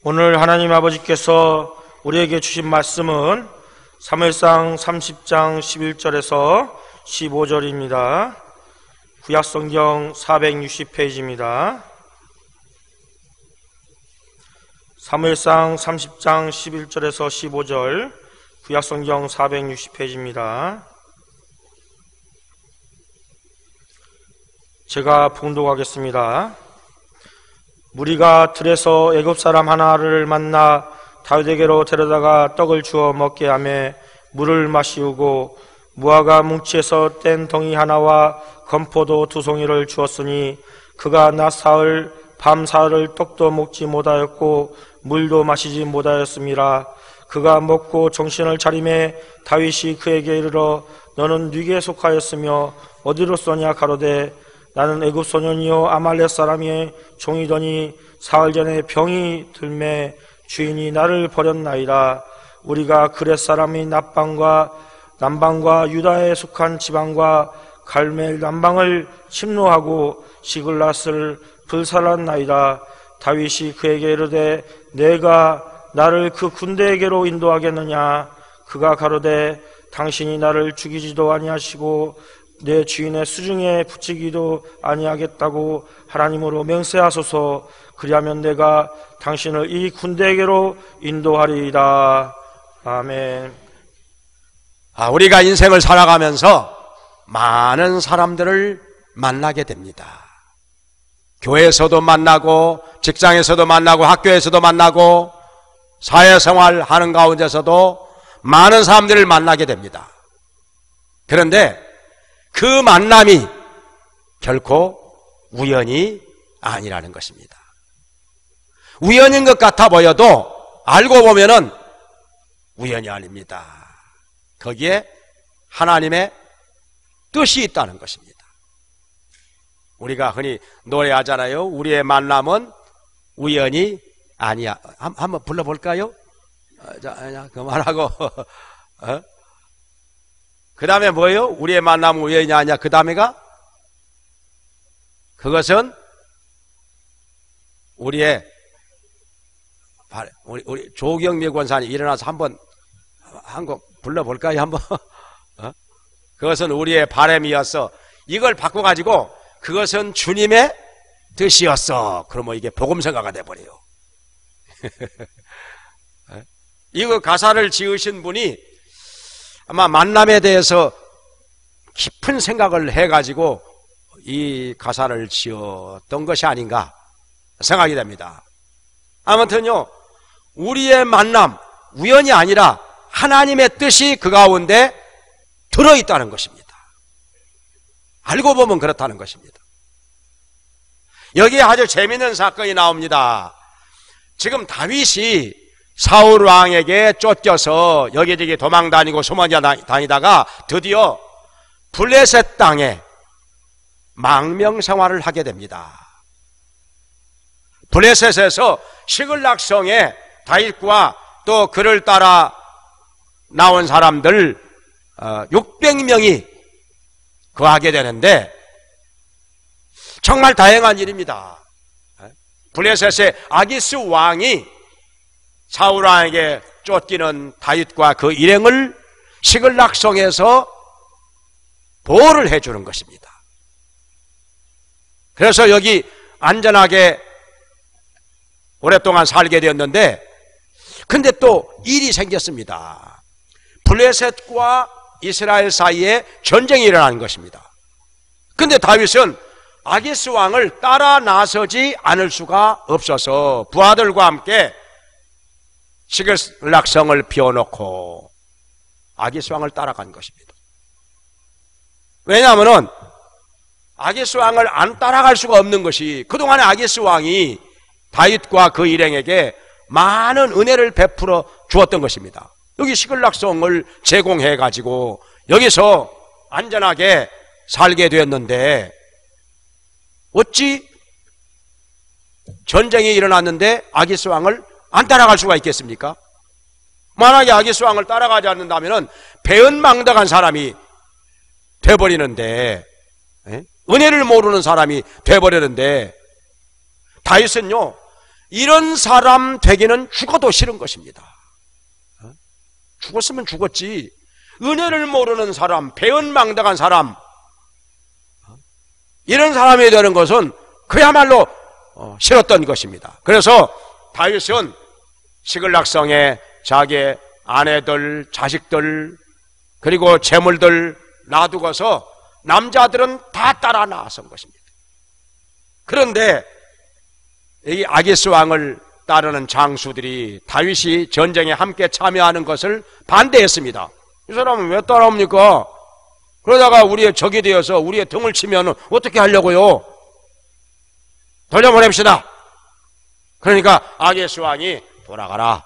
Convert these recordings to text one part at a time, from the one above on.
오늘 하나님 아버지께서 우리에게 주신 말씀은 사무엘상 30장 11절에서 15절입니다. 구약성경 460페이지입니다. 사무엘상 30장 11절에서 15절, 구약성경 460페이지입니다. 제가 봉독하겠습니다. 무리가 들에서 애굽 사람 하나를 만나 다윗에게로 데려다가 떡을 주어 먹게 하며 물을 마시우고 무화과 뭉치에서 뗀 덩이 하나와 건포도 2송이를 주었으니 그가 낮 사흘 밤 사흘을 떡도 먹지 못하였고 물도 마시지 못하였음이라. 그가 먹고 정신을 차리매 다윗이 그에게 이르러 너는 누구에 속하였으며 어디로서냐 가로되 나는 애굽 소년이요 아말렉 사람의 종이더니 사흘 전에 병이 들매 주인이 나를 버렸나이다. 우리가 그렛 사람의 남방과 유다에 속한 지방과 갈멜 남방을 침노하고 시글랏을 불살랐나이다. 다윗이 그에게 이르되 내가 나를 그 군대에게로 인도하겠느냐. 그가 가로되 당신이 나를 죽이지도 아니하시고 내 주인의 수중에 붙이기도 아니하겠다고 하나님으로 맹세하소서. 그리하면 내가 당신을 이 군대에게로 인도하리이다. 아멘. 우리가 인생을 살아가면서 많은 사람들을 만나게 됩니다. 교회에서도 만나고 직장에서도 만나고 학교에서도 만나고 사회생활 하는 가운데서도 많은 사람들을 만나게 됩니다. 그런데 그 만남이 결코 우연이 아니라는 것입니다. 우연인 것 같아 보여도 알고 보면은 우연이 아닙니다. 거기에 하나님의 뜻이 있다는 것입니다. 우리가 흔히 노래하잖아요. 우리의 만남은 우연이 아니야. 한번 불러볼까요? 자, 그만하고. 그 다음에 뭐예요? 우리의 만남은 우연이 아니야. 그 다음에가 그것은 우리 조경미 권사님 일어나서 한번 한 곡 불러볼까요? 한번. 그것은 우리의 바람이었어. 이걸 바꿔가지고 그것은 주님의 뜻이었어. 그러면 이게 복음성가가 돼버려요. 이거 가사를 지으신 분이 아마 만남에 대해서 깊은 생각을 해가지고 이 가사를 지었던 것이 아닌가 생각이 됩니다. 아무튼요, 우리의 만남, 우연이 아니라 하나님의 뜻이 그 가운데 들어있다는 것입니다. 알고 보면 그렇다는 것입니다. 여기에 아주 재미있는 사건이 나옵니다. 지금 다윗이 사울 왕에게 쫓겨서 여기저기 도망다니고 소망다니다가 드디어 블레셋 땅에 망명생활을 하게 됩니다. 블레셋에서 시글락성에 다윗과 또 그를 따라 나온 사람들 600명이 거하게 되는데 정말 다행한 일입니다. 블레셋의 아기스 왕이 사울 왕에게 쫓기는 다윗과 그 일행을 시글락성에서 보호를 해주는 것입니다. 그래서 여기 안전하게 오랫동안 살게 되었는데, 근데 또 일이 생겼습니다. 블레셋과 이스라엘 사이에 전쟁이 일어나는 것입니다. 근데 다윗은 아기스 왕을 따라 나서지 않을 수가 없어서 부하들과 함께 시글락성을 비워놓고 아기스 왕을 따라간 것입니다. 왜냐하면 아기스 왕을 안 따라갈 수가 없는 것이 그동안에 아기스 왕이 다윗과 그 일행에게 많은 은혜를 베풀어 주었던 것입니다. 여기 시글락성을 제공해 가지고 여기서 안전하게 살게 되었는데 어찌 전쟁이 일어났는데 아기스 왕을 안 따라갈 수가 있겠습니까? 만약에 아기스 왕을 따라가지 않는다면 배은망덕한 사람이 돼버리는데, 은혜를 모르는 사람이 돼버리는데, 다윗은요 이런 사람 되기는 죽어도 싫은 것입니다. 죽었으면 죽었지. 은혜를 모르는 사람, 배은망덕한 사람, 이런 사람이 되는 것은 그야말로 싫었던 것입니다. 그래서 다윗은 시글락성에 자기의 아내들, 자식들, 그리고 재물들 놔두고서 남자들은 다 따라 나선 것입니다. 그런데 이 아기스 왕을 따르는 장수들이 다윗이 전쟁에 함께 참여하는 것을 반대했습니다. 이 사람은 왜 따라옵니까? 그러다가 우리의 적이 되어서 우리의 등을 치면 어떻게 하려고요? 돌려보냅시다. 그러니까 아기스 왕이 돌아가라.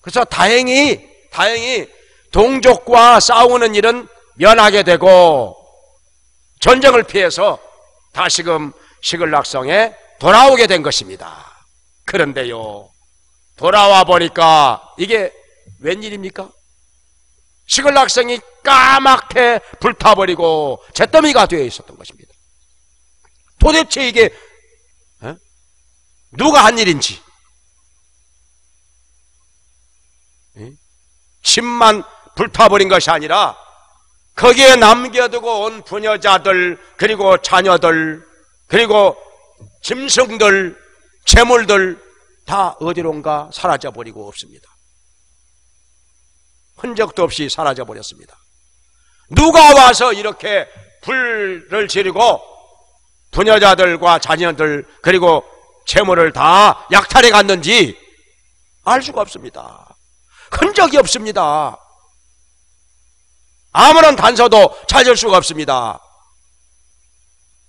그래서 다행히 동족과 싸우는 일은 면하게 되고 전쟁을 피해서 다시금 시글락성에 돌아오게 된 것입니다. 그런데요, 돌아와 보니까 이게 웬일입니까? 시글락성이 까맣게 불타버리고 잿더미가 되어 있었던 것입니다. 도대체 이게 누가 한 일인지, 집만 불타버린 것이 아니라 거기에 남겨두고 온 부녀자들, 그리고 자녀들, 그리고 짐승들, 재물들 다 어디론가 사라져버리고 없습니다. 흔적도 없이 사라져버렸습니다. 누가 와서 이렇게 불을 지르고 부녀자들과 자녀들 그리고 재물을 다 약탈해 갔는지 알 수가 없습니다. 흔적이 없습니다. 아무런 단서도 찾을 수가 없습니다.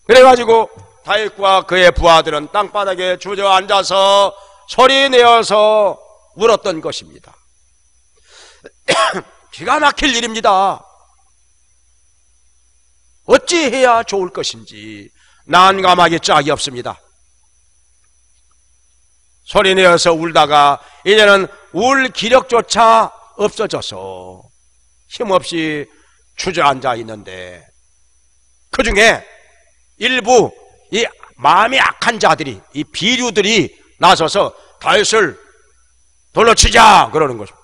그래가지고 다윗과 그의 부하들은 땅바닥에 주저앉아서 소리내어서 울었던 것입니다. 기가 막힐 일입니다. 어찌해야 좋을 것인지 난감하기 짝이 없습니다. 소리내어서 울다가 이제는 울 기력조차 없어져서 힘없이 주저앉아 있는데, 그 중에 일부 이 마음이 악한 자들이, 이 비류들이 나서서 다윗을 돌로 치자 그러는 거죠.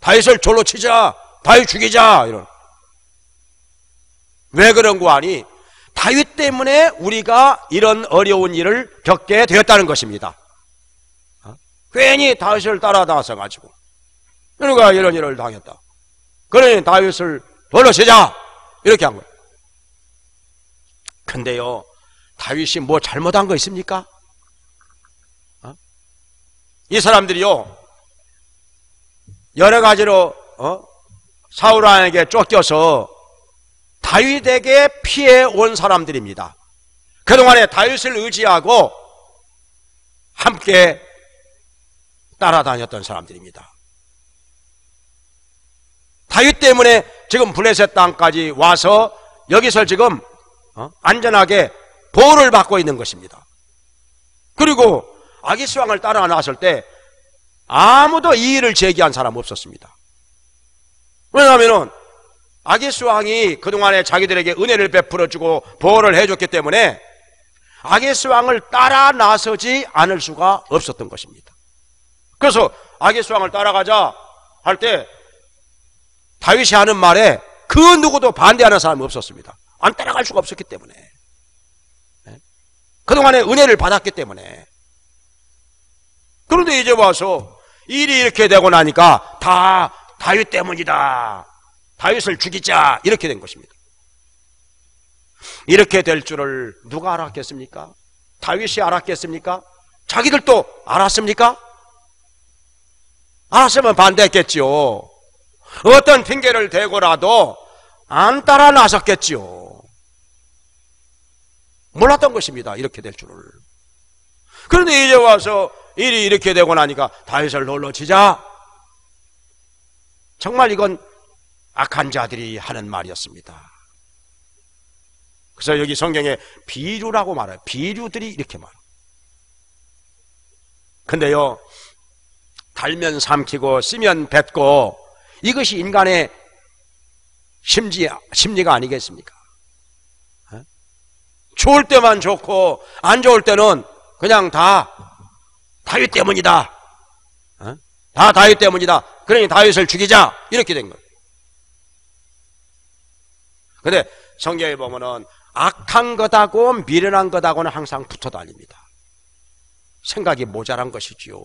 다윗을 돌로 치자, 다윗 죽이자 이런. 왜 그런 거 아니? 다윗 때문에 우리가 이런 어려운 일을 겪게 되었다는 것입니다. 괜히 다윗을 따라다서 가지고 우리가 이런 일을 당했다. 그러니 다윗을 돌로 치자 이렇게 한 거예요. 근데요, 다윗이 뭐 잘못한 거 있습니까? 이 사람들이요, 여러 가지로 사울 왕에게 쫓겨서 다윗에게 피해 온 사람들입니다. 그동안에 다윗을 의지하고 함께 따라다녔던 사람들입니다. 다윗 때문에 지금 블레셋 땅까지 와서 여기서 지금 안전하게 보호를 받고 있는 것입니다. 그리고 아기스 왕을 따라 나왔을 때 아무도 이의를 제기한 사람 없었습니다. 왜냐하면 아기스 왕이 그동안에 자기들에게 은혜를 베풀어주고 보호를 해줬기 때문에 아기스 왕을 따라 나서지 않을 수가 없었던 것입니다. 그래서 아기스 왕을 따라가자 할 때 다윗이 하는 말에 그 누구도 반대하는 사람이 없었습니다. 안 따라갈 수가 없었기 때문에, 그동안에 은혜를 받았기 때문에. 그런데 이제 와서 일이 이렇게 되고 나니까 다 다윗 때문이다, 다윗을 죽이자 이렇게 된 것입니다. 이렇게 될 줄을 누가 알았겠습니까? 다윗이 알았겠습니까? 자기들도 알았습니까? 알았으면 반대했겠지요. 어떤 핑계를 대고라도 안 따라 나섰겠지요. 몰랐던 것입니다, 이렇게 될 줄을. 그런데 이제 와서 일이 이렇게 되고 나니까 다윗을 돌로 치자. 정말 이건 악한 자들이 하는 말이었습니다. 그래서 여기 성경에 비류라고 말해요. 비류들이 이렇게 말해요. 근데요, 달면 삼키고 쓰면 뱉고 이것이 인간의 심리가 아니겠습니까? 좋을 때만 좋고 안 좋을 때는 그냥 다 다윗 때문이다. 다 다윗 때문이다. 그러니 다윗을 죽이자. 이렇게 된 거예요. 근데 성경에 보면은 악한 것하고 미련한 것하고는 항상 붙어 다닙니다. 생각이 모자란 것이지요.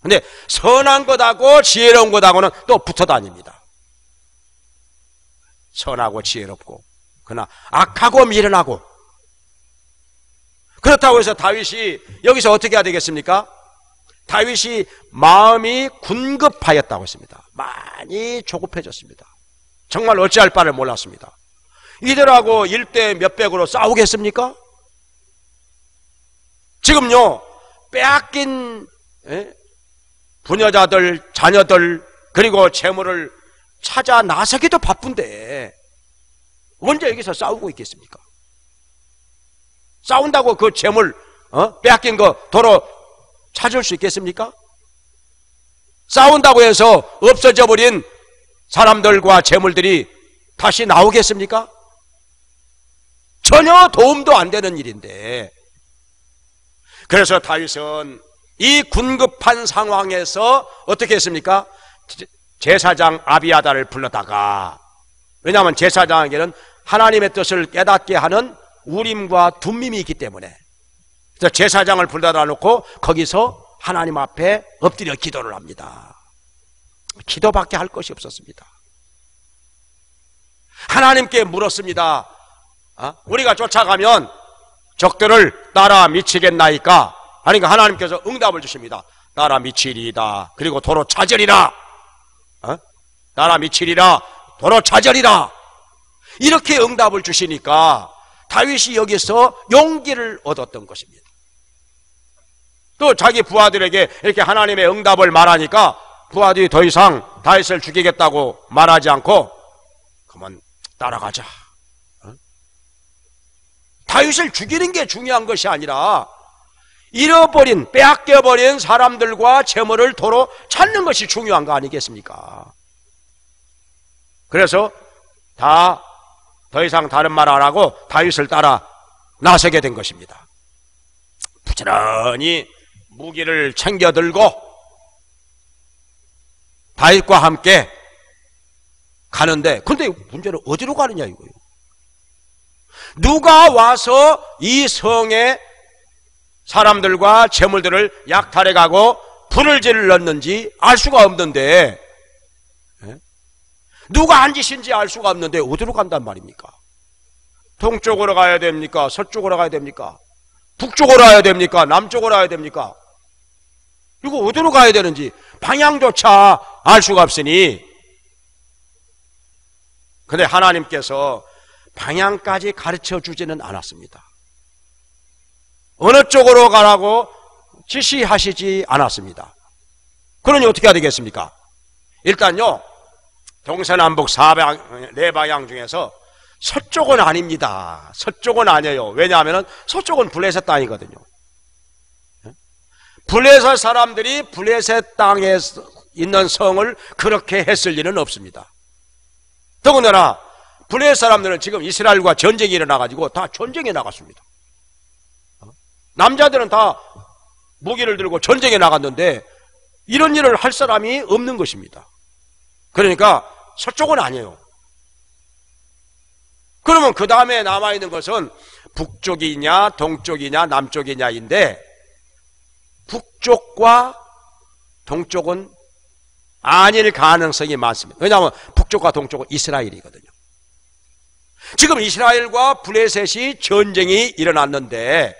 근데 선한 것하고 지혜로운 것하고는 또 붙어 다닙니다. 선하고 지혜롭고 그러나 악하고 미련하고. 그렇다고 해서 다윗이 여기서 어떻게 해야 되겠습니까? 다윗이 마음이 군급하였다고 했습니다. 많이 조급해졌습니다. 정말 어찌할 바를 몰랐습니다. 이들하고 1대 몇백으로 싸우겠습니까? 지금요 빼앗긴 부녀자들, 자녀들 그리고 재물을 찾아 나서기도 바쁜데 언제 여기서 싸우고 있겠습니까? 싸운다고 그 재물 빼앗긴 거 도로 찾을 수 있겠습니까? 싸운다고 해서 없어져 버린 사람들과 재물들이 다시 나오겠습니까? 전혀 도움도 안 되는 일인데, 그래서 다윗은 이 군급한 상황에서 어떻게 했습니까? 제사장 아비아다를 불러다가, 왜냐하면 제사장에게는 하나님의 뜻을 깨닫게 하는 우림과 둠밈이 있기 때문에, 그래서 제사장을 불러다 놓고 거기서 하나님 앞에 엎드려 기도를 합니다. 기도밖에 할 것이 없었습니다. 하나님께 물었습니다. 우리가 쫓아가면 적들을 따라 미치겠나이까? 그러니까 하나님께서 응답을 주십니다. 따라 미치리이다. 그리고 도로 찾으리라. 따라 미치리라. 도로 찾으리라. 이렇게 응답을 주시니까 다윗이 여기서 용기를 얻었던 것입니다. 또 자기 부하들에게 이렇게 하나님의 응답을 말하니까 부하들이 더 이상 다윗을 죽이겠다고 말하지 않고 그만 따라가자. 다윗을 죽이는 게 중요한 것이 아니라 잃어버린, 빼앗겨버린 사람들과 재물을 도로 찾는 것이 중요한 거 아니겠습니까? 그래서 더 이상 다른 말 안 하고 다윗을 따라 나서게 된 것입니다. 부지런히 무기를 챙겨 들고 다윗과 함께 가는데, 근데 문제는 어디로 가느냐 이거예요. 누가 와서 이 성의 사람들과 재물들을 약탈해 가고 불을 질렀는지 알 수가 없는데, 누가 한 짓인지 알 수가 없는데 어디로 간단 말입니까? 동쪽으로 가야 됩니까? 서쪽으로 가야 됩니까? 북쪽으로 가야 됩니까? 남쪽으로 가야 됩니까? 이거 어디로 가야 되는지 방향조차 알 수가 없으니, 근데 하나님께서 방향까지 가르쳐 주지는 않았습니다. 어느 쪽으로 가라고 지시하시지 않았습니다. 그러니 어떻게 해야 되겠습니까? 일단요, 동서남북 4방향 중에서 서쪽은 아닙니다. 서쪽은 아니에요. 왜냐하면 서쪽은 블레셋 땅이거든요. 블레셋 사람들이 블레셋 땅에 있는 성을 그렇게 했을 일은 없습니다. 더군다나 블레셋 사람들은 지금 이스라엘과 전쟁이 일어나가지고 다 전쟁에 나갔습니다. 남자들은 다 무기를 들고 전쟁에 나갔는데 이런 일을 할 사람이 없는 것입니다. 그러니까 서쪽은 아니에요. 그러면 그 다음에 남아있는 것은 북쪽이냐 동쪽이냐 남쪽이냐인데, 북쪽과 동쪽은 아닐 가능성이 많습니다. 왜냐하면 북쪽과 동쪽은 이스라엘이거든요. 지금 이스라엘과 블레셋이 전쟁이 일어났는데,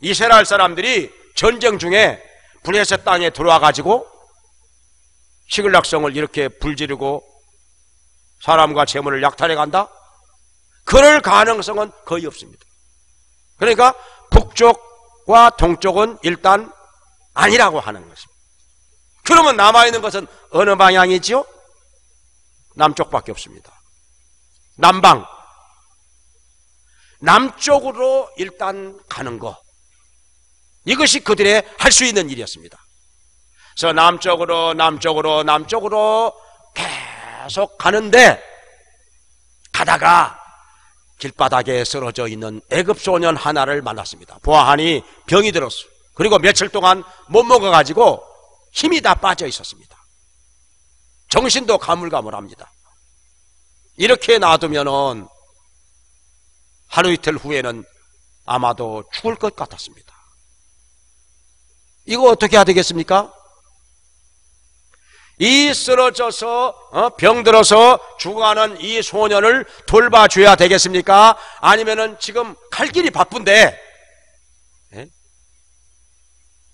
이스라엘 사람들이 전쟁 중에 블레셋 땅에 들어와 가지고 시글락성을 이렇게 불지르고 사람과 재물을 약탈해 간다? 그럴 가능성은 거의 없습니다. 그러니까 북쪽과 동쪽은 일단 아니라고 하는 것입니다. 그러면 남아있는 것은 어느 방향이지요? 남쪽밖에 없습니다. 남방, 남쪽으로 일단 가는 것, 이것이 그들의 할 수 있는 일이었습니다. 그래서 남쪽으로 계속 가는데, 가다가 길바닥에 쓰러져 있는 애굽 소년 하나를 만났습니다. 보아하니 병이 들었어. 그리고 며칠 동안 못 먹어가지고 힘이 다 빠져 있었습니다. 정신도 가물가물합니다. 이렇게 놔두면은 하루 이틀 후에는 아마도 죽을 것 같았습니다. 이거 어떻게 해야 되겠습니까? 이 쓰러져서 병들어서 죽어가는 이 소년을 돌봐줘야 되겠습니까? 아니면은 지금 갈 길이 바쁜데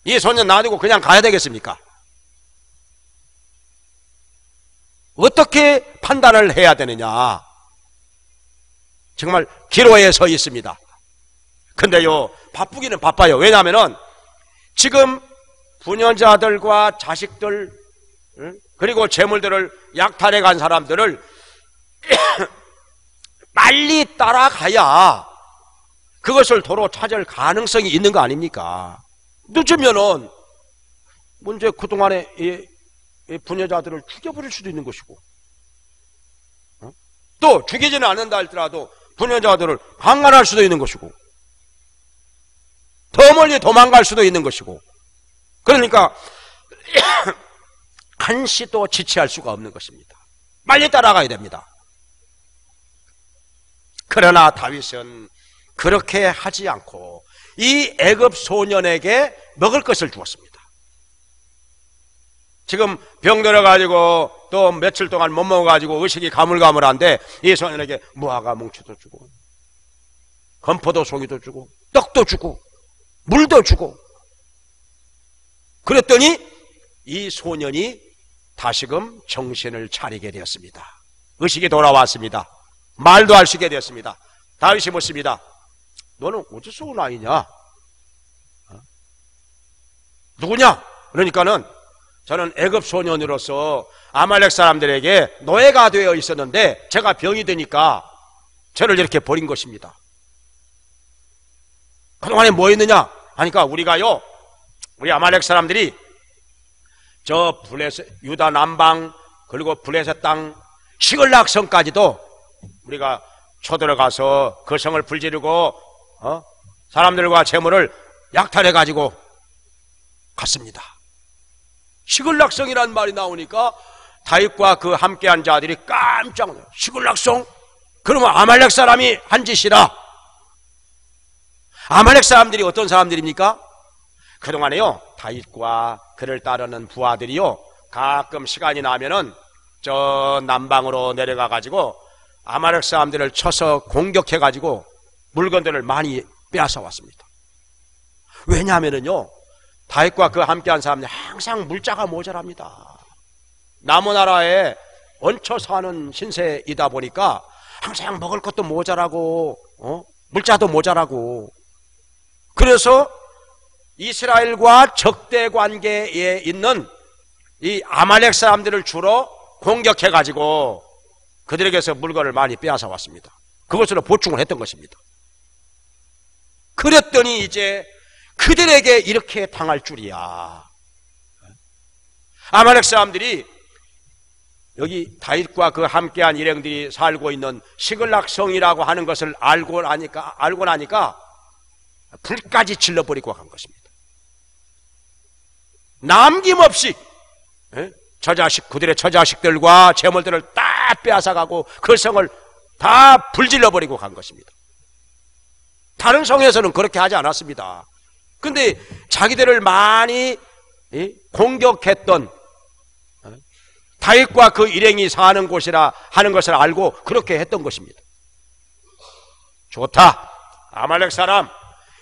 이 소년 놔두고 그냥 가야 되겠습니까? 어떻게 판단을 해야 되느냐? 정말 기로에 서 있습니다. 근데요, 바쁘기는 바빠요. 왜냐하면은 지금 부녀자들과 자식들 그리고 재물들을 약탈해 간 사람들을 빨리 따라가야 그것을 도로 찾을 가능성이 있는 거 아닙니까? 늦으면은 문제 그동안에 이 부녀자들을 죽여버릴 수도 있는 것이고, 또 죽이지는 않는다 할지라도 부녀자들을 강간할 수도 있는 것이고, 더 멀리 도망갈 수도 있는 것이고, 그러니까 한시도 지체할 수가 없는 것입니다. 빨리 따라가야 됩니다. 그러나 다윗은 그렇게 하지 않고 이 애굽 소년에게 먹을 것을 주었습니다. 지금 병들어가지고 또 며칠 동안 못 먹어가지고 의식이 가물가물한데 이 소년에게 무화과 뭉치도 주고 건포도 송이도 주고 떡도 주고 물도 주고, 그랬더니 이 소년이 다시금 정신을 차리게 되었습니다. 의식이 돌아왔습니다. 말도 할 수 있게 되었습니다. 다윗이 묻습니다. 너는 어디서 온 아이냐? 누구냐? 그러니까는 저는 애굽 소년으로서 아말렉 사람들에게 노예가 되어 있었는데 제가 병이 드니까 저를 이렇게 버린 것입니다. 그동안에 뭐 했느냐? 하니까 우리가요, 우리 아말렉 사람들이 저 블레셋, 유다 남방 그리고 블레셋 땅 시글락 성까지도 우리가 쳐들어가서 그 성을 불지르고 사람들과 재물을 약탈해 가지고 갔습니다. 시글락 성이란 말이 나오니까 다윗과 그 함께한 자들이 깜짝 놀라요. 시글락 성? 그러면 아말렉 사람이 한 짓이라. 아말렉 사람들이 어떤 사람들입니까? 그동안에요, 다윗과 그를 따르는 부하들이요, 가끔 시간이 나면은 저 남방으로 내려가 가지고 아말렉 사람들을 쳐서 공격해 가지고 물건들을 많이 빼앗아 왔습니다. 왜냐하면은요, 다윗과 그 함께한 사람들이 항상 물자가 모자랍니다. 나무나라에 얹혀 사는 신세이다 보니까 항상 먹을 것도 모자라고 물자도 모자라고, 그래서 이스라엘과 적대 관계에 있는 이 아말렉 사람들을 주로 공격해 가지고 그들에게서 물건을 많이 빼앗아 왔습니다. 그것으로 보충을 했던 것입니다. 그랬더니 이제 그들에게 이렇게 당할 줄이야. 아말렉 사람들이 여기 다윗과 그 함께한 일행들이 살고 있는 시글락 성이라고 하는 것을 알고 나니까 불까지 질러버리고 간 것입니다. 남김없이 그들의 처자식들과 재물들을 다 빼앗아가고 그 성을 다 불질러버리고 간 것입니다. 다른 성에서는 그렇게 하지 않았습니다. 근데 자기들을 많이 공격했던 다윗과 그 일행이 사는 곳이라 하는 것을 알고 그렇게 했던 것입니다. 좋다, 아말렉 사람,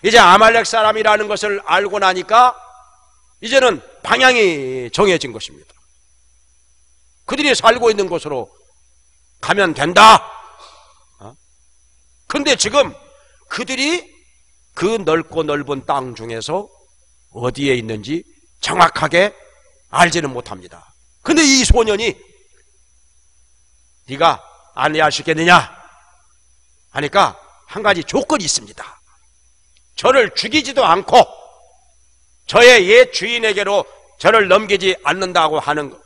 이제 아말렉 사람이라는 것을 알고 나니까 이제는 방향이 정해진 것입니다. 그들이 살고 있는 곳으로 가면 된다. 근데 지금 그들이 그 넓고 넓은 땅 중에서 어디에 있는지 정확하게 알지는 못합니다. 근데 이 소년이 네가 안내할 수 있겠느냐 하니까 한 가지 조건이 있습니다. 저를 죽이지도 않고 저의 옛 주인에게로 저를 넘기지 않는다고 하는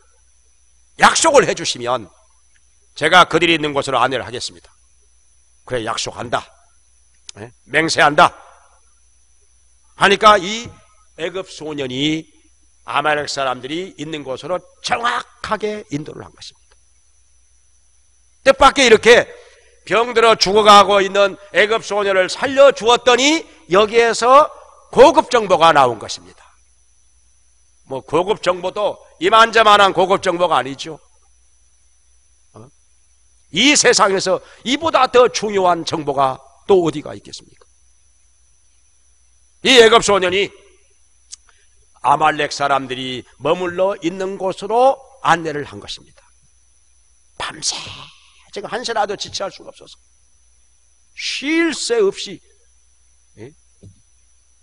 약속을 해주시면 제가 그들이 있는 곳으로 안내를 하겠습니다. 그래 약속한다. 맹세한다. 하니까 이 애굽 소년이 아말렉 사람들이 있는 곳으로 정확하게 인도를 한 것입니다. 뜻밖의 이렇게 병들어 죽어가고 있는 애굽 소년을 살려주었더니 여기에서 고급 정보가 나온 것입니다. 뭐 고급 정보도 이만저만한 고급 정보가 아니죠. 이 세상에서 이보다 더 중요한 정보가 또 어디가 있겠습니까? 이 애굽 소년이 아말렉 사람들이 머물러 있는 곳으로 안내를 한 것입니다. 밤새 제가 한시라도 지체할 수가 없어서 쉴 새 없이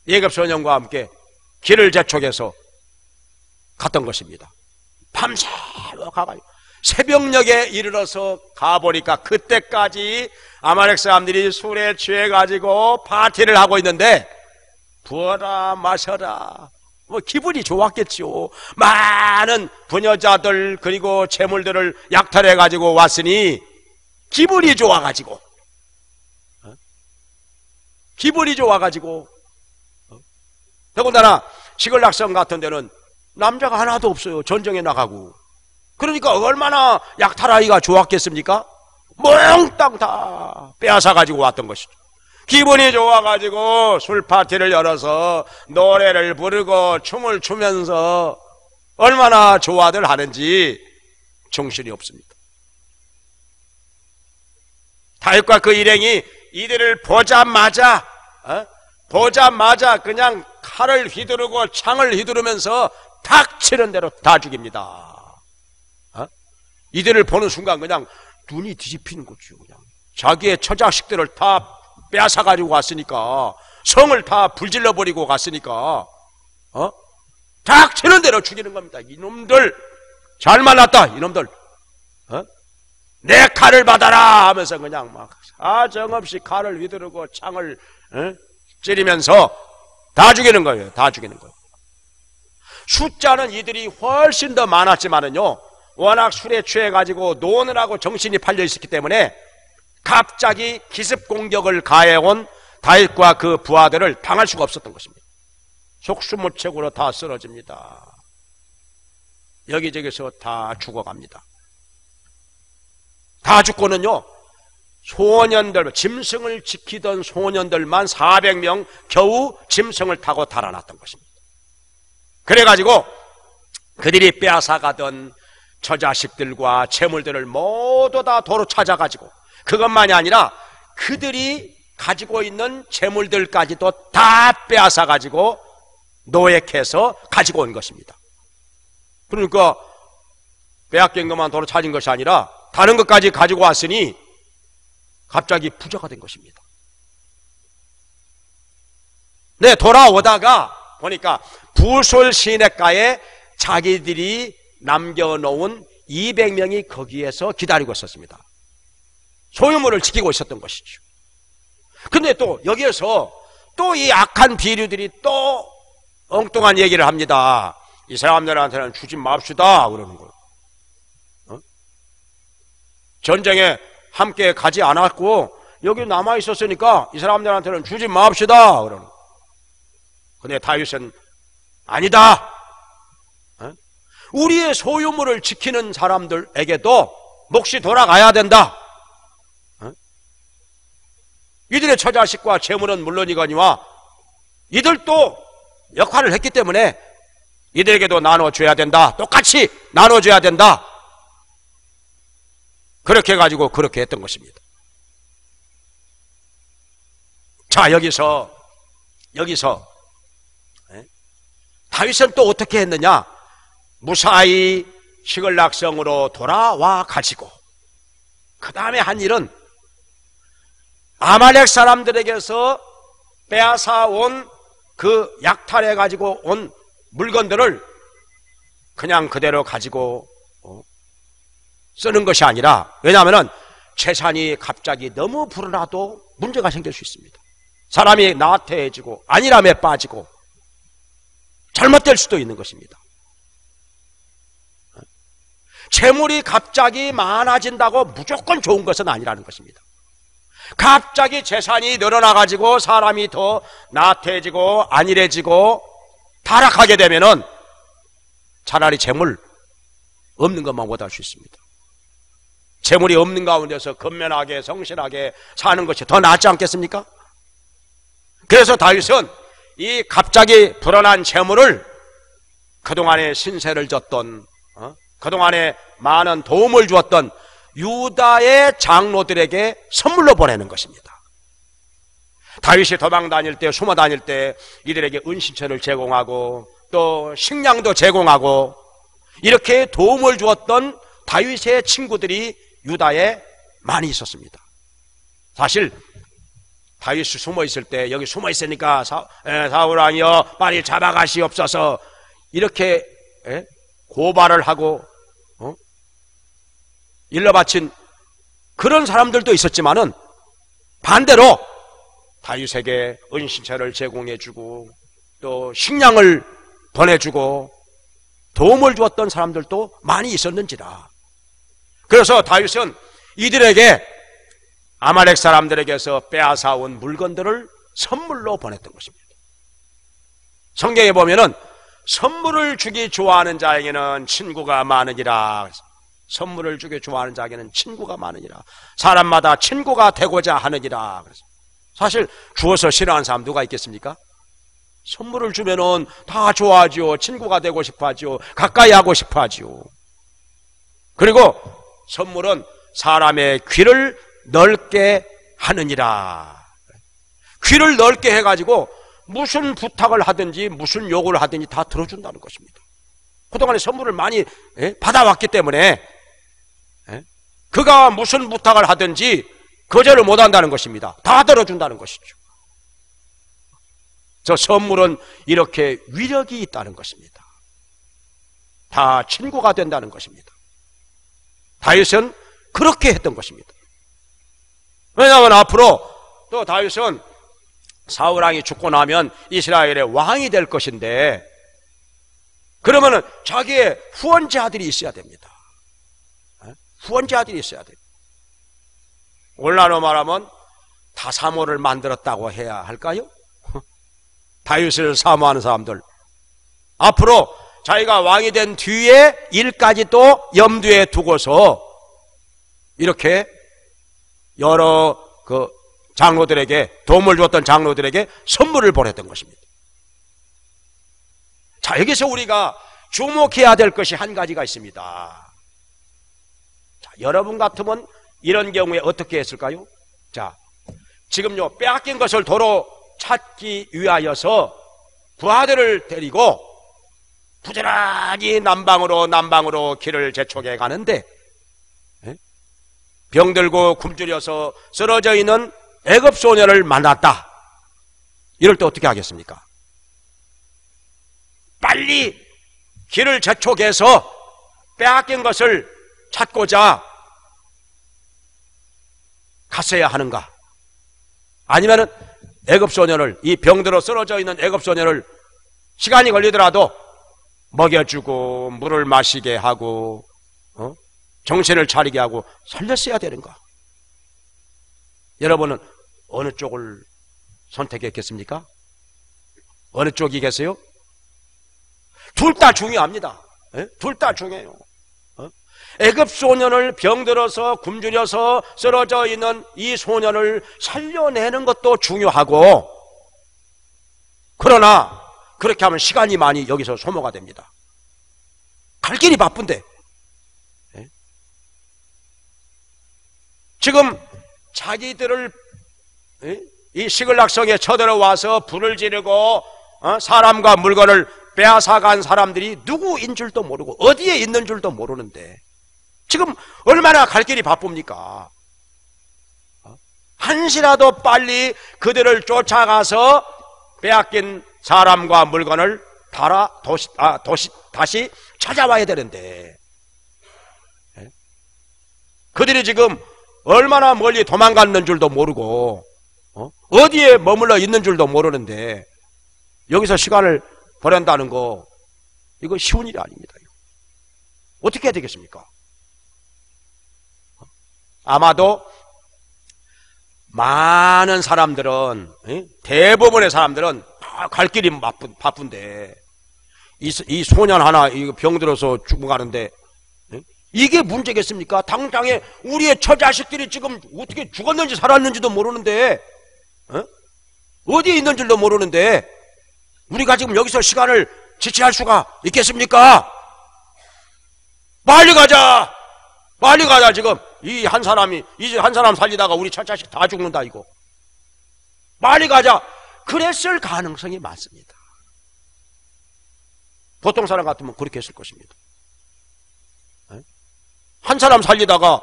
애굽 소년과 함께 길을 재촉해서 갔던 것입니다. 밤새 가가지고 새벽녘에 이르러서 가보니까 그때까지 아말렉 사람들이 술에 취해가지고 파티를 하고 있는데 부어라 마셔라 뭐 기분이 좋았겠죠. 많은 부녀자들 그리고 재물들을 약탈해가지고 왔으니 기분이 좋아가지고 더군다나 시글락성 같은 데는 남자가 하나도 없어요. 전쟁에 나가고. 그러니까 얼마나 약탈하기가 좋았겠습니까? 몽땅 다 빼앗아가지고 왔던 것이죠. 기분이 좋아가지고 술파티를 열어서 노래를 부르고 춤을 추면서 얼마나 좋아들 하는지 정신이 없습니다. 다윗과 그 일행이 이들을 보자마자 그냥 칼을 휘두르고 창을 휘두르면서 닥치는 대로 다 죽입니다. 이들을 보는 순간 그냥 눈이 뒤집히는 거죠. 그냥 자기의 처자식들을 다 빼앗아가지고 갔으니까, 성을 다 불질러버리고 갔으니까 닥치는 대로 죽이는 겁니다. 이놈들 잘 말랐다. 이놈들 내 칼을 받아라 하면서 그냥 막 사정없이 칼을 휘두르고 창을 찌르면서 다 죽이는 거예요. 다 죽이는 거예요. 숫자는 이들이 훨씬 더 많았지만은요, 워낙 술에 취해가지고 노느라고 정신이 팔려 있었기 때문에 갑자기 기습 공격을 가해온 다윗과 그 부하들을 당할 수가 없었던 것입니다. 속수무책으로 다 쓰러집니다. 여기저기서 다 죽어갑니다. 다 죽고는요, 소년들, 짐승을 지키던 소년들만 400명 겨우 짐승을 타고 달아났던 것입니다. 그래가지고 그들이 빼앗아가던 처자식들과 재물들을 모두 다 도로 찾아가지고, 그것만이 아니라 그들이 가지고 있는 재물들까지도 다 빼앗아가지고 노획해서 가지고 온 것입니다. 그러니까 빼앗긴 것만 도로 찾은 것이 아니라 다른 것까지 가지고 왔으니 갑자기 부자가 된 것입니다. 네, 돌아오다가 보니까 부솔 시냇가에 자기들이 남겨놓은 200명이 거기에서 기다리고 있었습니다. 소유물을 지키고 있었던 것이죠. 근데 또 여기에서 또 이 악한 비류들이 또 엉뚱한 얘기를 합니다. 이 사람들한테는 주지 맙시다 그러는 거예요. 전쟁에 함께 가지 않았고 여기 남아 있었으니까 이 사람들한테는 주지 맙시다 그러는 거예요. 근데 다윗은 아니다. 우리의 소유물을 지키는 사람들에게도 몫이 돌아가야 된다. 이들의 처자식과 재물은 물론이거니와 이들도 역할을 했기 때문에 이들에게도 나눠줘야 된다. 똑같이 나눠줘야 된다. 그렇게 해가지고 그렇게 했던 것입니다. 자, 여기서 다윗은 또 어떻게 했느냐? 무사히 시글락성으로 돌아와 가지고 그 다음에 한 일은 아말렉 사람들에게서 빼앗아 온 그 약탈해 가지고 온 물건들을 그냥 그대로 가지고 쓰는 것이 아니라, 왜냐하면 재산이 갑자기 너무 불어나도 문제가 생길 수 있습니다. 사람이 나태해지고 안일함에 빠지고 잘못될 수도 있는 것입니다. 재물이 갑자기 많아진다고 무조건 좋은 것은 아니라는 것입니다. 갑자기 재산이 늘어나가지고 사람이 더 나태해지고 안일해지고 타락하게 되면은 차라리 재물 없는 것만 못할 수 있습니다. 재물이 없는 가운데서 건면하게 성실하게 사는 것이 더 낫지 않겠습니까? 그래서 다윗은 이 갑자기 불어난 재물을 그동안에 신세를 졌던 그동안에 많은 도움을 주었던 유다의 장로들에게 선물로 보내는 것입니다. 다윗이 도망 다닐 때, 숨어 다닐 때 이들에게 은신처를 제공하고 또 식량도 제공하고 이렇게 도움을 주었던 다윗의 친구들이 유다에 많이 있었습니다. 사실 다윗이 숨어 있을 때 여기 숨어 있으니까 사울 왕이여 빨리 잡아가시옵소서 이렇게 고발을 하고 일러 바친 그런 사람들도 있었지만은 반대로 다윗에게 은신처를 제공해주고 또 식량을 보내주고 도움을 주었던 사람들도 많이 있었는지라. 그래서 다윗은 이들에게 아말렉 사람들에게서 빼앗아온 물건들을 선물로 보냈던 것입니다. 성경에 보면은 선물을 주기 좋아하는 자에게는 친구가 많으니라. 선물을 주기 좋아하는 자에게는 친구가 많으니라. 사람마다 친구가 되고자 하느니라. 그래서 사실 주어서 싫어하는 사람 누가 있겠습니까? 선물을 주면은 다 좋아하지요. 친구가 되고 싶어 하지요. 가까이 하고 싶어 하지요. 그리고 선물은 사람의 귀를 넓게 하느니라. 귀를 넓게 해가지고 무슨 부탁을 하든지 무슨 요구를 하든지 다 들어준다는 것입니다. 그동안에 선물을 많이 받아왔기 때문에 그가 무슨 부탁을 하든지 거절을 못한다는 것입니다. 다 들어준다는 것이죠. 저 선물은 이렇게 위력이 있다는 것입니다. 다 친구가 된다는 것입니다. 다윗은 그렇게 했던 것입니다. 왜냐하면 앞으로 또 다윗은 사울왕이 죽고 나면 이스라엘의 왕이 될 것인데 그러면은 자기의 후원자들이 있어야 됩니다. 후원자들이 있어야 됩니다. 오늘날로 말하면 다사모를 만들었다고 해야 할까요? 다윗을 사모하는 사람들 앞으로 자기가 왕이 된 뒤에 일까지 또 염두에 두고서 이렇게 여러 그 장로들에게 도움을 줬던 장로들에게 선물을 보냈던 것입니다. 자, 여기서 우리가 주목해야 될 것이 한 가지가 있습니다. 자, 여러분 같으면 이런 경우에 어떻게 했을까요? 자, 지금요 빼앗긴 것을 도로 찾기 위하여서 부하들을 데리고 부지런히 남방으로 길을 재촉해 가는데 병들고 굶주려서 쓰러져 있는 애굽 소년을 만났다. 이럴 때 어떻게 하겠습니까? 빨리 길을 재촉해서 빼앗긴 것을 찾고자 갔어야 하는가? 아니면은 애굽 소년을, 이 병들어 쓰러져 있는 애굽 소년을 시간이 걸리더라도 먹여주고 물을 마시게 하고 정신을 차리게 하고 살렸어야 되는가? 여러분은 어느 쪽을 선택했겠습니까? 어느 쪽이겠어요? 둘 다 중요합니다. 둘 다 중요해요. 애굽 소년을 병들어서 굶주려서 쓰러져 있는 이 소년을 살려내는 것도 중요하고, 그러나 그렇게 하면 시간이 많이 여기서 소모가 됩니다. 갈 길이 바쁜데. 지금 자기들을 이 시글락성에 쳐들어와서 불을 지르고 사람과 물건을 빼앗아간 사람들이 누구인 줄도 모르고 어디에 있는 줄도 모르는데 지금 얼마나 갈 길이 바쁩니까? 한시라도 빨리 그들을 쫓아가서 빼앗긴 사람과 물건을 다시 찾아와야 되는데 그들이 지금 얼마나 멀리 도망갔는 줄도 모르고 어디에 머물러 있는 줄도 모르는데 여기서 시간을 보낸다는 거, 이거 쉬운 일이 아닙니다. 어떻게 해야 되겠습니까? 아마도 많은 사람들은, 대부분의 사람들은 다 갈 길이 바쁜데 이 소년 하나 병들어서 죽어가는데 이게 문제겠습니까? 당장에 우리의 처자식들이 지금 어떻게 죽었는지 살았는지도 모르는데, 어디에 있는지도 모르는데 우리가 지금 여기서 시간을 지체할 수가 있겠습니까? 빨리 가자! 빨리 가자! 지금 이 한 사람 살리다가 우리 처자식 다 죽는다 이거. 빨리 가자! 그랬을 가능성이 많습니다. 보통 사람 같으면 그렇게 했을 것입니다. 한 사람 살리다가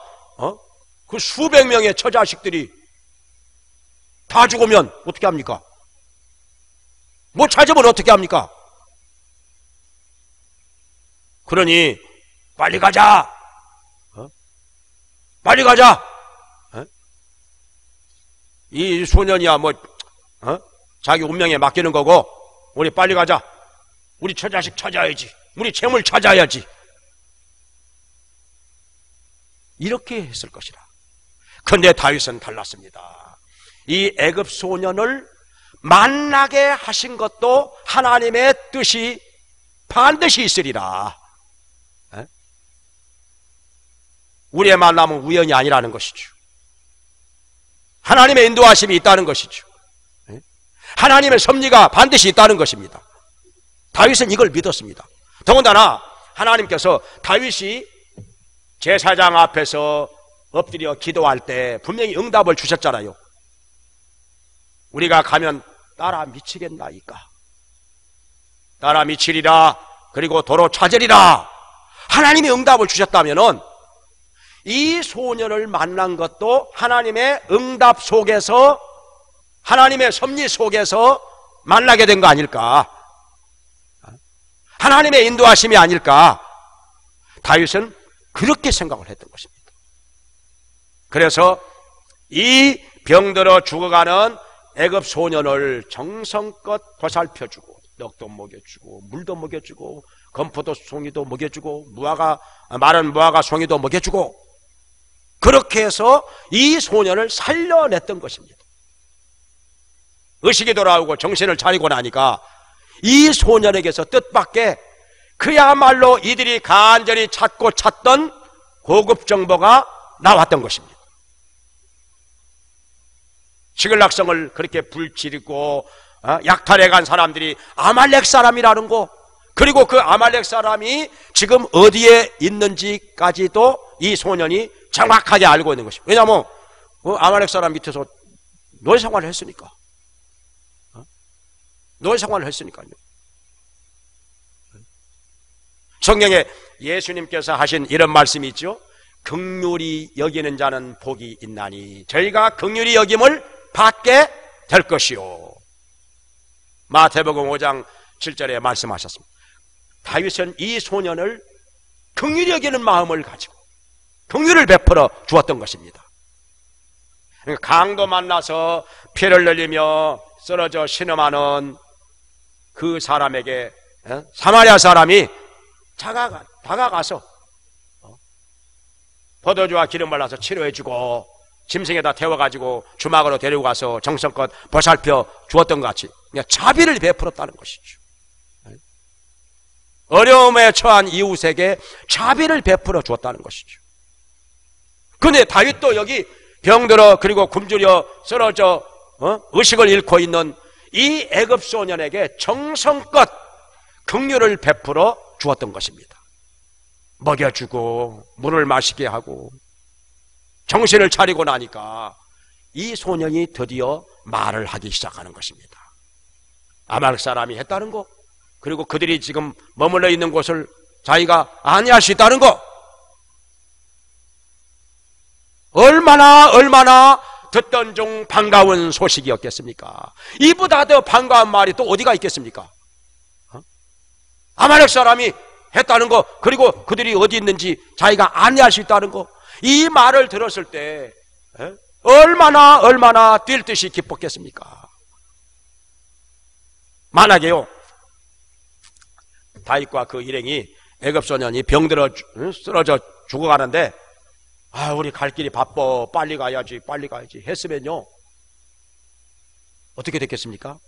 그 수백 명의 처자식들이 다 죽으면 어떻게 합니까? 뭐 찾으면 어떻게 합니까? 그러니 빨리 가자. 빨리 가자. 이 소년이야 뭐 자기 운명에 맡기는 거고 우리 빨리 가자. 우리 처자식 찾아야지. 우리 재물 찾아야지. 이렇게 했을 것이라. 그런데 다윗은 달랐습니다. 이 애굽 소년을 만나게 하신 것도 하나님의 뜻이 반드시 있으리라. 우리의 만남은 우연이 아니라는 것이죠. 하나님의 인도하심이 있다는 것이죠. 하나님의 섭리가 반드시 있다는 것입니다. 다윗은 이걸 믿었습니다. 더군다나 하나님께서 다윗이 제사장 앞에서 엎드려 기도할 때 분명히 응답을 주셨잖아요. 우리가 가면 따라 미치겠나이까? 따라 미치리라. 그리고 도로 찾으리라. 하나님이 응답을 주셨다면은 이 소년을 만난 것도 하나님의 응답 속에서, 하나님의 섭리 속에서 만나게 된 거 아닐까? 하나님의 인도하심이 아닐까? 다윗은 그렇게 생각을 했던 것입니다. 그래서 이 병들어 죽어가는 애굽 소년을 정성껏 보살펴주고 떡도 먹여주고 물도 먹여주고 건포도 송이도 먹여주고 마른 무화과 송이도 먹여주고 그렇게 해서 이 소년을 살려냈던 것입니다. 의식이 돌아오고 정신을 차리고 나니까 이 소년에게서 뜻밖의 그야말로 이들이 간절히 찾고 찾던 고급 정보가 나왔던 것입니다. 시글락성을 그렇게 불지르고 약탈해 간 사람들이 아말렉 사람이라는 거, 그리고 그 아말렉 사람이 지금 어디에 있는지까지도 이 소년이 정확하게 알고 있는 것입니다. 왜냐하면 아말렉 사람 밑에서 노예 생활을 했으니까. 노예 생활을 했으니까요. 성경에 예수님께서 하신 이런 말씀이 있죠. 긍휼히 여기는 자는 복이 있나니 저희가 긍휼히 여김을 받게 될 것이요. 마태복음 5장 7절에 말씀하셨습니다. 다윗은 이 소년을 긍휼히 여기는 마음을 가지고 긍휼을 베풀어 주었던 것입니다. 강도 만나서 피를 흘리며 쓰러져 신음하는 그 사람에게 사마리아 사람이 다가가서 포도주와 기름 발라서 치료해주고 짐승에다 태워가지고 주막으로 데리고 가서 정성껏 보살펴 주었던 것 같이 그냥 자비를 베풀었다는 것이죠. 어려움에 처한 이웃에게 자비를 베풀어 주었다는 것이죠. 그런데 다윗도 여기 병들어 그리고 굶주려 쓰러져 의식을 잃고 있는 이 애굽 소년에게 정성껏 긍휼을 베풀어 주었던 것입니다. 먹여주고 물을 마시게 하고 정신을 차리고 나니까 이 소년이 드디어 말을 하기 시작하는 것입니다. 아말렉 사람이 했다는 거, 그리고 그들이 지금 머물러 있는 곳을 자기가 안위할 수 있다는 거, 얼마나 듣던 중 반가운 소식이었겠습니까? 이보다 더 반가운 말이 또 어디가 있겠습니까? 아말렉 사람이 했다는 거, 그리고 그들이 어디 있는지 자기가 안내할 수 있다는 거, 이 말을 들었을 때 얼마나 뛸 듯이 기뻤겠습니까? 만약에요, 다윗과 그 일행이 애굽 소년이 병들어 쓰러져 죽어가는데 우리 갈 길이 바빠 빨리 가야지 했으면요, 어떻게 됐겠습니까?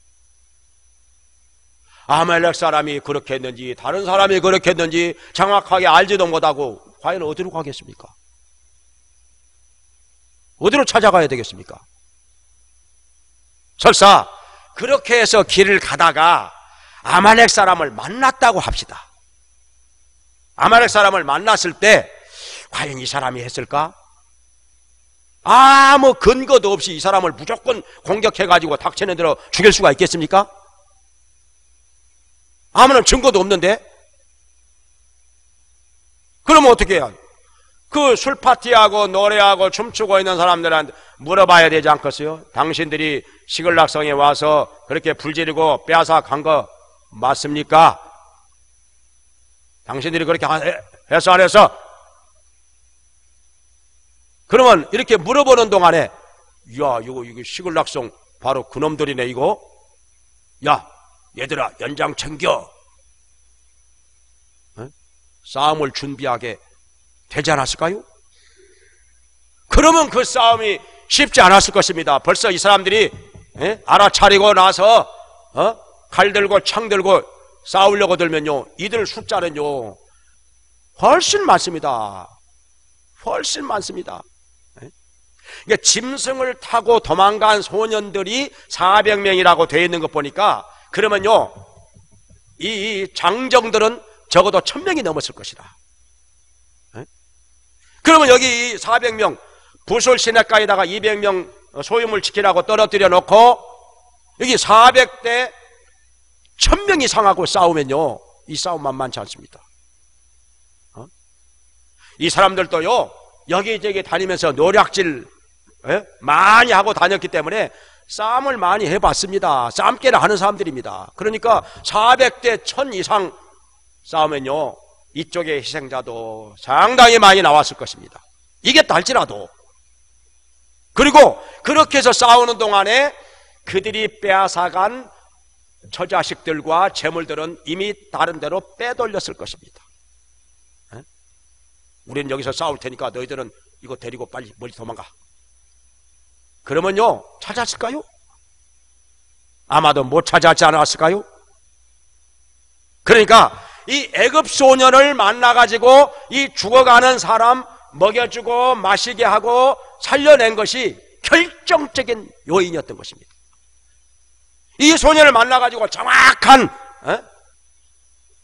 아말렉 사람이 그렇게 했는지 다른 사람이 그렇게 했는지 정확하게 알지도 못하고 과연 어디로 가겠습니까? 어디로 찾아가야 되겠습니까? 설사 그렇게 해서 길을 가다가 아말렉 사람을 만났다고 합시다. 아말렉 사람을 만났을 때 과연 이 사람이 했을까? 아무 근거도 없이 이 사람을 무조건 공격해가지고 닥치는 대로 죽일 수가 있겠습니까? 아무런 증거도 없는데? 그러면 어떻게 해야? 그 술파티하고 노래하고 춤추고 있는 사람들한테 물어봐야 되지 않겠어요? 당신들이 시글락성에 와서 그렇게 불지르고 빼앗아 간 거 맞습니까? 당신들이 그렇게 했어 안 했어? 그러면 이렇게 물어보는 동안에 야 이거 시글락성 바로 그놈들이네 이거. 야 얘들아 연장 챙겨. 싸움을 준비하게 되지 않았을까요? 그러면 그 싸움이 쉽지 않았을 것입니다. 벌써 이 사람들이 알아차리고 나서 칼 들고 창 들고 싸우려고 들면요 이들 숫자는요 훨씬 많습니다. 훨씬 많습니다. 그러니까 짐승을 타고 도망간 소년들이 400명이라고 되어 있는 것 보니까 그러면요 이 장정들은 적어도 1000명이 넘었을 것이다. 그러면 여기 400명 부술 시내가에다가 200명 소유물 지키라고 떨어뜨려 놓고 여기 400대 1000명 이상하고 싸우면요 이 싸움 만만치 않습니다. 이 사람들도요 여기저기 다니면서 노략질 많이 하고 다녔기 때문에 싸움을 많이 해봤습니다. 싸움깨를 하는 사람들입니다. 그러니까 400대 1000 이상 싸우면요 이쪽의 희생자도 상당히 많이 나왔을 것입니다. 이겼다 할지라도. 그리고 그렇게 해서 싸우는 동안에 그들이 빼앗아간 처자식들과 재물들은 이미 다른 데로 빼돌렸을 것입니다. 우리는 여기서 싸울 테니까 너희들은 이거 데리고 빨리 멀리 도망가. 그러면요 찾았을까요? 아마도 못 찾았지 않았을까요? 그러니까 이 애굽 소년을 만나가지고 이 죽어가는 사람 먹여주고 마시게 하고 살려낸 것이 결정적인 요인이었던 것입니다. 이 소년을 만나가지고 정확한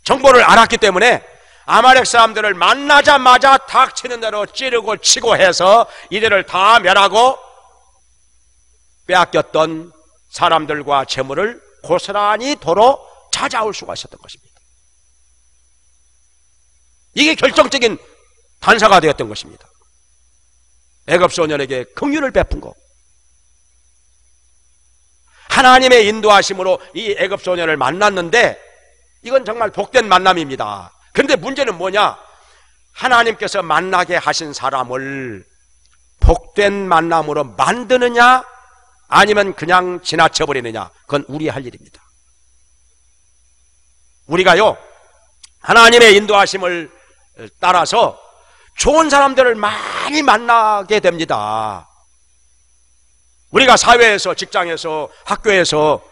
정보를 알았기 때문에 아말렉 사람들을 만나자마자 닥치는 대로 찌르고 치고 해서 이들을 다 멸하고 빼앗겼던 사람들과 재물을 고스란히 도로 찾아올 수가 있었던 것입니다. 이게 결정적인 단서가 되었던 것입니다. 애굽 소년에게 긍휼을 베푼 것. 하나님의 인도하심으로 이 애굽 소년을 만났는데 이건 정말 복된 만남입니다. 그런데 문제는 뭐냐? 하나님께서 만나게 하신 사람을 복된 만남으로 만드느냐 아니면 그냥 지나쳐버리느냐, 그건 우리 할 일입니다. 우리가요 하나님의 인도하심을 따라서 좋은 사람들을 많이 만나게 됩니다. 우리가 사회에서, 직장에서, 학교에서,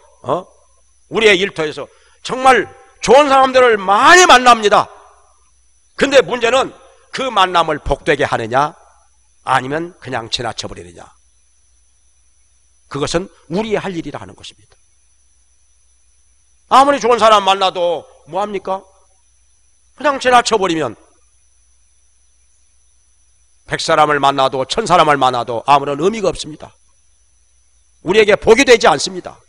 우리의 일터에서 정말 좋은 사람들을 많이 만납니다. 근데 문제는 그 만남을 복되게 하느냐 아니면 그냥 지나쳐버리느냐, 그것은 우리의 할 일이라 하는 것입니다. 아무리 좋은 사람 만나도 뭐합니까? 그냥 지나쳐버리면 100사람을 만나도 1000사람을 만나도 아무런 의미가 없습니다. 우리에게 복이 되지 않습니다.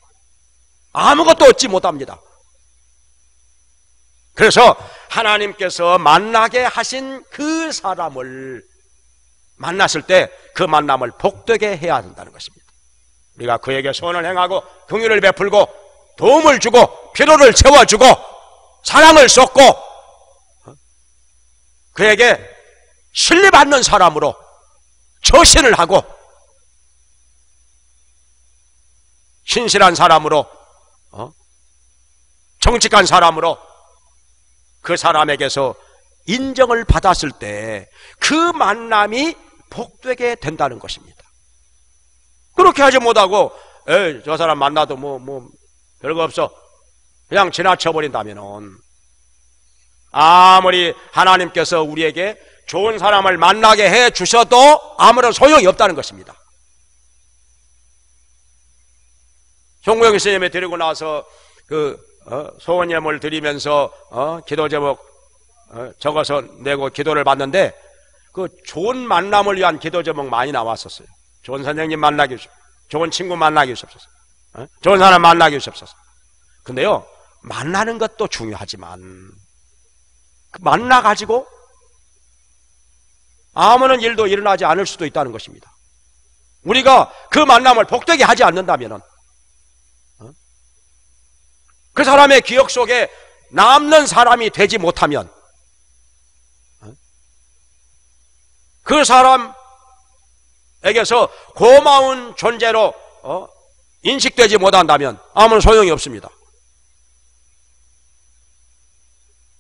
아무것도 얻지 못합니다. 그래서 하나님께서 만나게 하신 그 사람을 만났을 때 그 만남을 복되게 해야 한다는 것입니다. 우리가 그에게 선을 행하고 긍휼을 베풀고 도움을 주고 필요를 채워주고 사랑을 쏟고 그에게 신뢰받는 사람으로 처신을 하고 신실한 사람으로 정직한 사람으로 그 사람에게서 인정을 받았을 때 그 만남이 복되게 된다는 것입니다. 그렇게 하지 못하고 에이, 저 사람 만나도 뭐 별거 없어, 그냥 지나쳐버린다면은 아무리 하나님께서 우리에게 좋은 사람을 만나게 해 주셔도 아무런 소용이 없다는 것입니다. 송구영 선생님이 데리고 나서 소원 예물 드리면서 기도 제목 적어서 내고 기도를 받는데 그 좋은 만남을 위한 기도 제목 많이 나왔었어요. 좋은 선생님 만나게 주십시오. 좋은 친구 만나게 주십시오. 좋은 사람 만나게 주십시오. 근데요, 만나는 것도 중요하지만 만나가지고 아무런 일도 일어나지 않을 수도 있다는 것입니다. 우리가 그 만남을 복되게 하지 않는다면 그 사람의 기억 속에 남는 사람이 되지 못하면 그 사람에게서 고마운 존재로 인식되지 못한다면 아무런 소용이 없습니다.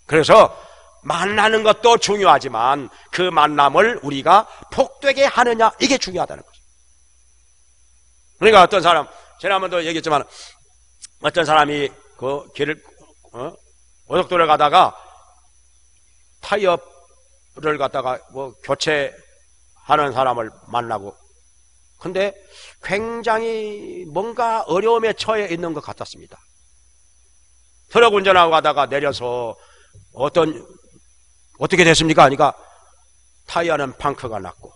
그래서 만나는 것도 중요하지만 그 만남을 우리가 복되게 하느냐, 이게 중요하다는 거죠. 그러니까 어떤 사람, 지난번도 얘기했지만 어떤 사람이 그 길을 고속도로를 가다가 타이어를 갖다가 뭐 교체하는 사람을 만나고, 근데 굉장히 뭔가 어려움에 처해 있는 것 같았습니다. 트럭 운전하고 가다가 내려서 어떻게 됐습니까? 하니까 타이어는 펑크가 났고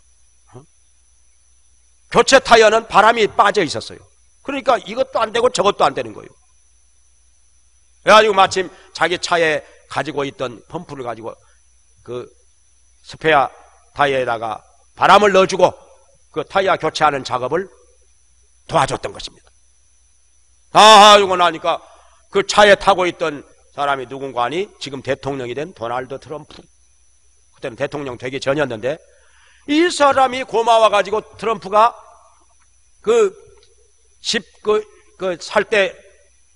교체 타이어는 바람이 빠져 있었어요. 그러니까 이것도 안 되고 저것도 안 되는 거예요. 그래가지고 마침 자기 차에 가지고 있던 펌프를 가지고 그 스페어 타이어에다가 바람을 넣어주고 그 타이어 교체하는 작업을 도와줬던 것입니다. 다 하고 나니까 그 차에 타고 있던 사람이 누군가 하니 지금 대통령이 된 도널드 트럼프, 그때는 대통령 되기 전이었는데, 이 사람이 고마워가지고 트럼프가 그 집 살 때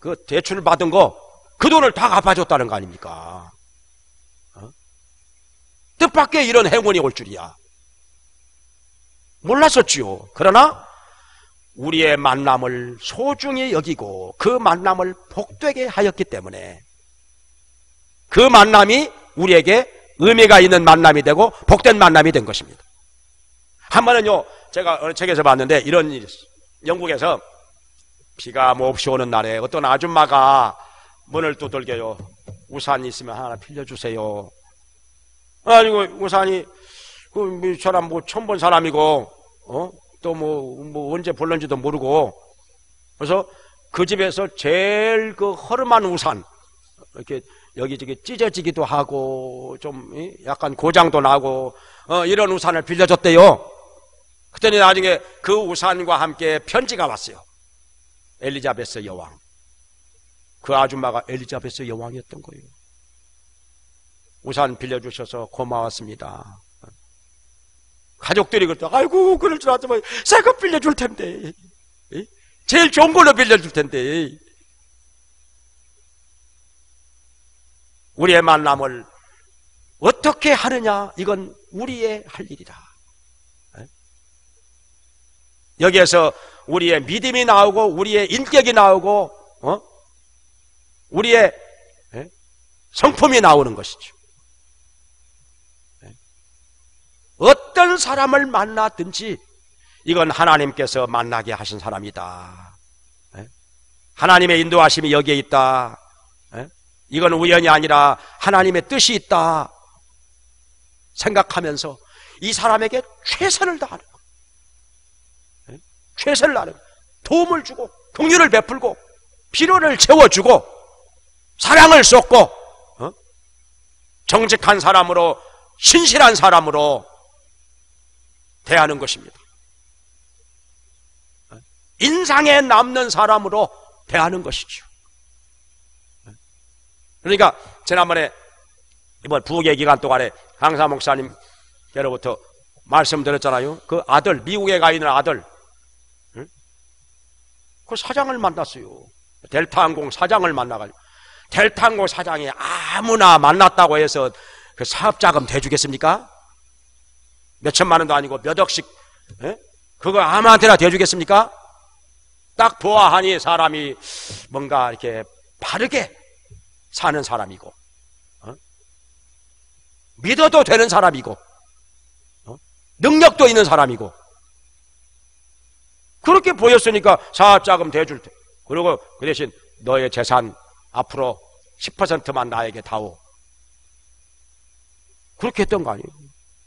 그 대출 받은 거 그 돈을 다 갚아줬다는 거 아닙니까? 뜻밖의 이런 행운이 올 줄이야 몰랐었지요. 그러나 우리의 만남을 소중히 여기고 그 만남을 복되게 하였기 때문에 그 만남이 우리에게 의미가 있는 만남이 되고 복된 만남이 된 것입니다. 한 번은요, 제가 어느 책에서 봤는데 이런 일이 있어요. 영국에서 비가 몹시 오는 날에 어떤 아줌마가 문을 두들겨요. 우산 있으면 하나 빌려주세요. 아니고 우산이 그 사람 뭐 처음 본 사람이고 또 뭐 언제 볼는지도 모르고, 그래서 그 집에서 제일 그 허름한 우산, 이렇게 여기저기 찢어지기도 하고 좀 약간 고장도 나고 이런 우산을 빌려줬대요. 그랬더니 나중에 그 우산과 함께 편지가 왔어요. 엘리자베스 여왕. 그 아줌마가 엘리자베스 여왕이었던 거예요. 우산 빌려주셔서 고마웠습니다. 가족들이 그랬다. 아이고, 그럴 줄 알았으면 새 거 빌려줄 텐데, 제일 좋은 걸로 빌려줄 텐데. 우리의 만남을 어떻게 하느냐, 이건 우리의 할 일이다. 여기에서 우리의 믿음이 나오고 우리의 인격이 나오고 우리의 성품이 나오는 것이죠. 어떤 사람을 만나든지 이건 하나님께서 만나게 하신 사람이다. 하나님의 인도하심이 여기에 있다. 이건 우연이 아니라 하나님의 뜻이 있다 생각하면서 이 사람에게 최선을 다하는 거예요. 최선을 다하는 거예요. 도움을 주고 긍휼을 베풀고 필요를 채워주고 사랑을 쏟고 정직한 사람으로 신실한 사람으로 대하는 것입니다. 인상에 남는 사람으로 대하는 것이죠. 그러니까 지난번에 이번 부흥의 기간 동안에 강사 목사님께로부터 말씀드렸잖아요. 그 아들, 미국에 가 있는 아들, 그 사장을 만났어요. 델타항공 사장을 만나가지고, 델타항공 사장이 아무나 만났다고 해서 그 사업자금 대주겠습니까? 몇 천만 원도 아니고 몇 억씩, 그거 아무한테나 대주겠습니까? 딱 보아하니 사람이 뭔가 이렇게 바르게 사는 사람이고, 믿어도 되는 사람이고, 능력도 있는 사람이고, 그렇게 보였으니까 사업자금 대줄 때, 그리고 그 대신 너의 재산 앞으로 10%만 나에게 다오. 그렇게 했던 거 아니에요.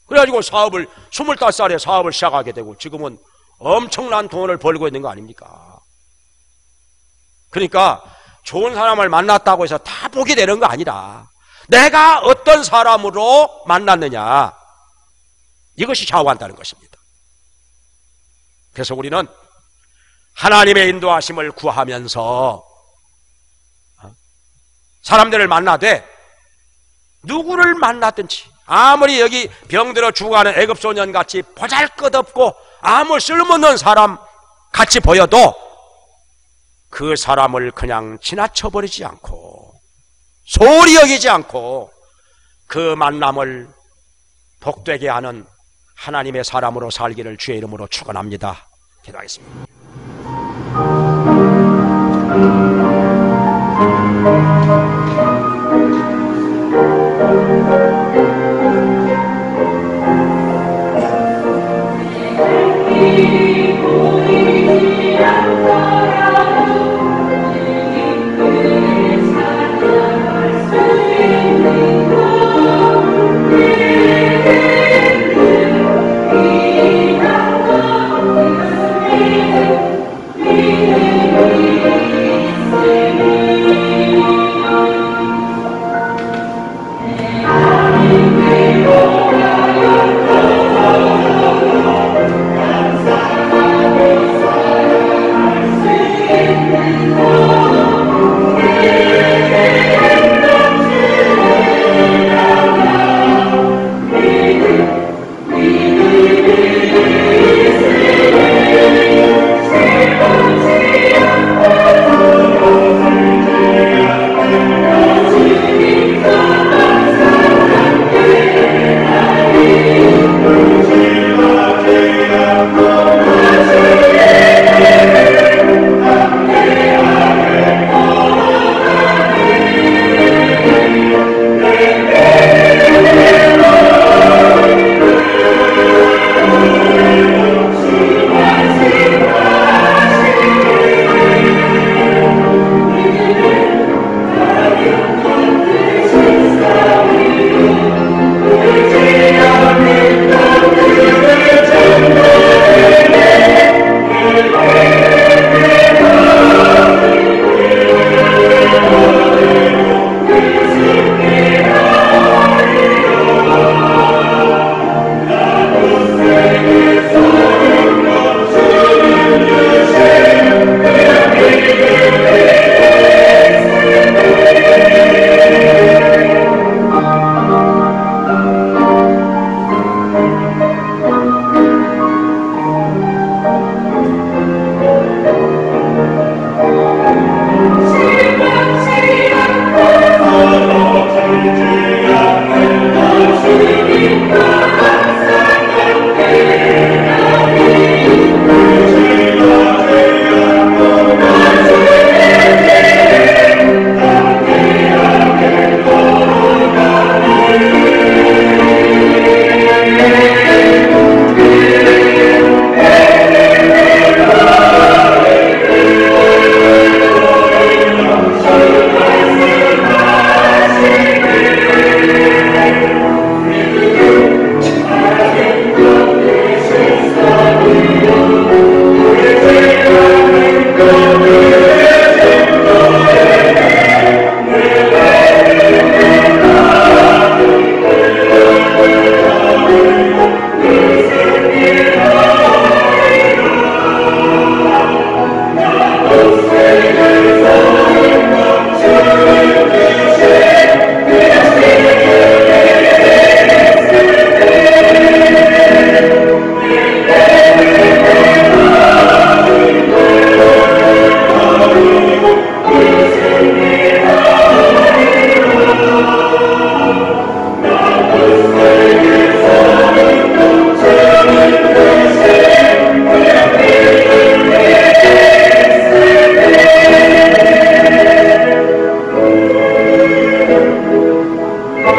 그래가지고 25살에 사업을 시작하게 되고 지금은 엄청난 돈을 벌고 있는 거 아닙니까? 그러니까 좋은 사람을 만났다고 해서 다 복이 되는 거 아니라 내가 어떤 사람으로 만났느냐, 이것이 좌우한다는 것입니다. 그래서 우리는 하나님의 인도하심을 구하면서 사람들을 만나되 누구를 만났든지 아무리 여기 병들어 죽어가는 애굽소년같이 보잘것없고 아무 쓸모없는 사람 같이 보여도 그 사람을 그냥 지나쳐버리지 않고 소홀히 여기지 않고 그 만남을 복되게 하는 하나님의 사람으로 살기를 주의 이름으로 축원합니다. 기도하겠습니다. Thank you.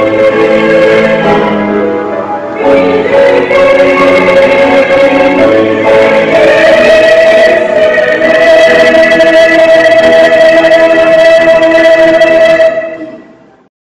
아멘.